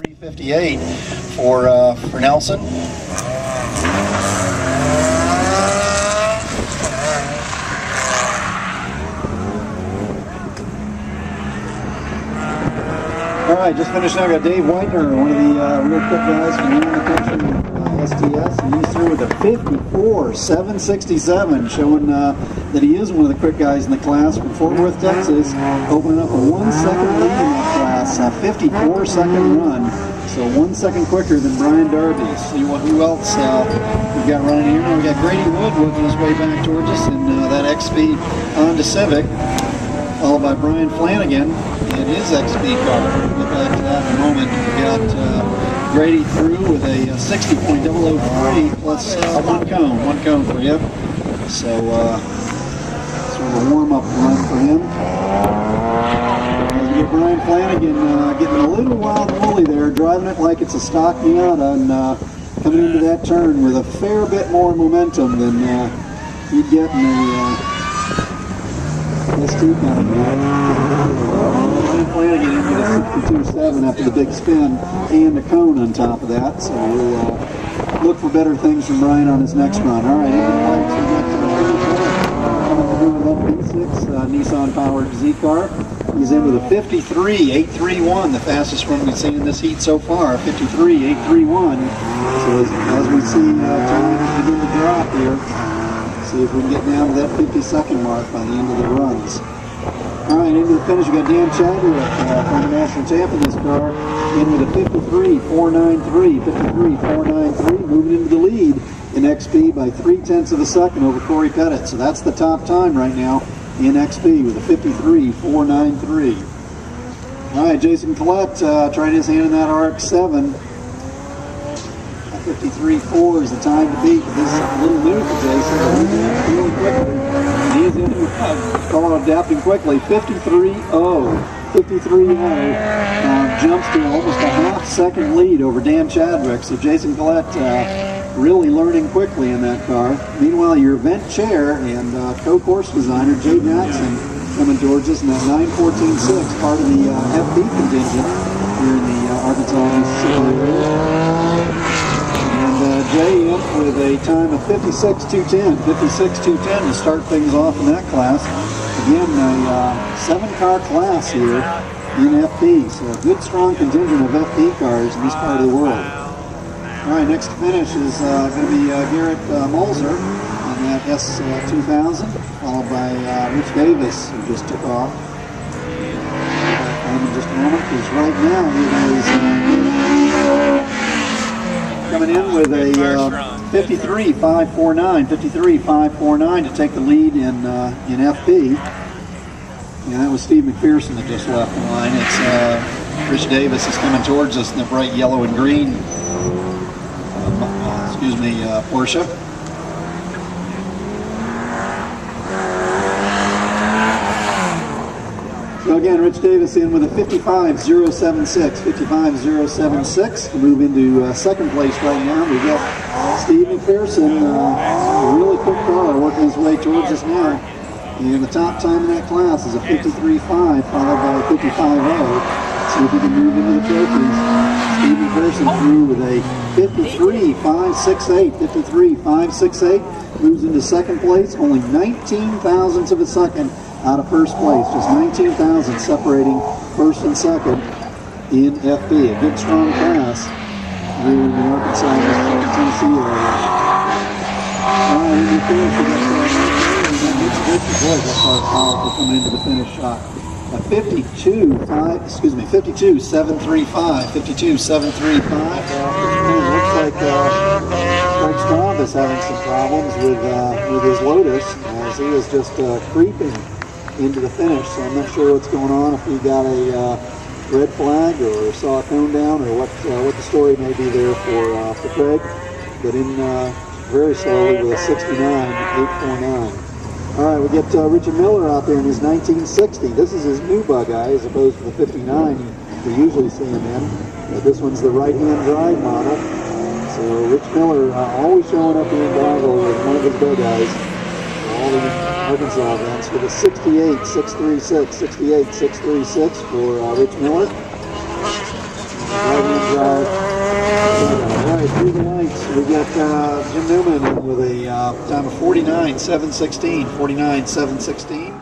53:58 for Nelson. All right, just finished now. Got Dave Whitener, one of the real quick guys from around the country, STS, and he's through with a 54.767, showing that he is one of the quick guys in the class from Fort Worth, Texas, opening up a 1 second lead in that class, a 54-second run, so 1 second quicker than Brian Darby. See who else we've got running here. We've got Grady Wood working his way back towards us in that XP Honda Civic, followed by Brian Flanagan in his XP car. We'll get back to that in a moment. We've got Grady through with a 60.003 plus one cone for you. So sort of a warm-up run for him. You get Brian Flanagan getting a little wild woolly there, driving it like it's a stock Miata, and coming into that turn with a fair bit more momentum than you'd get in a ST kind of Flanagan into the 62.7 after the big spin and a cone on top of that. So we'll look for better things from Brian on his next run. All right, Nissan powered Z car. He's in with a 53.831, the fastest run we've seen in this heat so far. 53.831. So as we see time begin to drop here, see if we can get down to that 50-second mark by the end of the runs. All right, into the finish, we got Dan Chadwick, former national champ in this car, in with a 53.493. 53.493, moving into the lead in XP by 0.3 of a second over Corey Pettit. So that's the top time right now in XP with a 53.493. All right, Jason Collette tried his hand in that RX-7. 53.4 is the time to beat. This is a little new for Jason, but he's really quickly. He is into adapting quickly. 53.0. 53.0 jumps to almost a half-second lead over Dan Chadwick. So Jason Collette really learning quickly in that car. Meanwhile, your event chair and co-course designer Jay Jackson coming towards us in that 9.14.6, part of the FB contingent here in the Arkansas, Mississippi area. Jay up with a time of 56.210. 56.210 to start things off in that class. Again, a 7-car class here in FP. So a good, strong contingent of FP cars in this part of the world. All right, next to finish is going to be Garrett Mulzer on that S2000, followed by Rich Davis, who just took off. In just a moment, because right now he is coming in with a 53.549. 53.549 to take the lead in FP. And that was Steve McPherson that just left the line. It's Rich Davis is coming towards us in the bright yellow and green, Porsche. So again, Rich Davis in with a 55.076. 55.076 to move into second place right now. We got Steve McPherson, a really quick car, working his way towards us now. And the top time in that class is a 53.5, followed by a 55.0. See if we can move into the trophies. Steve McPherson through with a 53.568. 53.568 moves into second place, only 19 thousandths of a second out of first place. Just 19,000 separating first and second in FB. A good, strong class here in the Arkansas, Tennessee area. All right, in the finish, we got Mitch that's our powerful coming into the finish shot. A 52.735. 52.735. Looks like Frank Straub is having some problems with his Lotus as he is just creeping into the finish. So I'm not sure what's going on, if he got a red flag or saw a cone down, or what the story may be there for Craig. But in very slowly with a 69.849. All right, we get Richard Miller out there in his 1960. This is his new bug eye as opposed to the 59 we usually see him in. But this one's the right-hand drive model. So Rich Miller always showing up here in Blytheville with one of his bug eyes. All the Arkansas events with a 68.636. 68.636 for Rich Miller. Driving through the lights, we got Jim Newman with a time of 49.716. 49.716.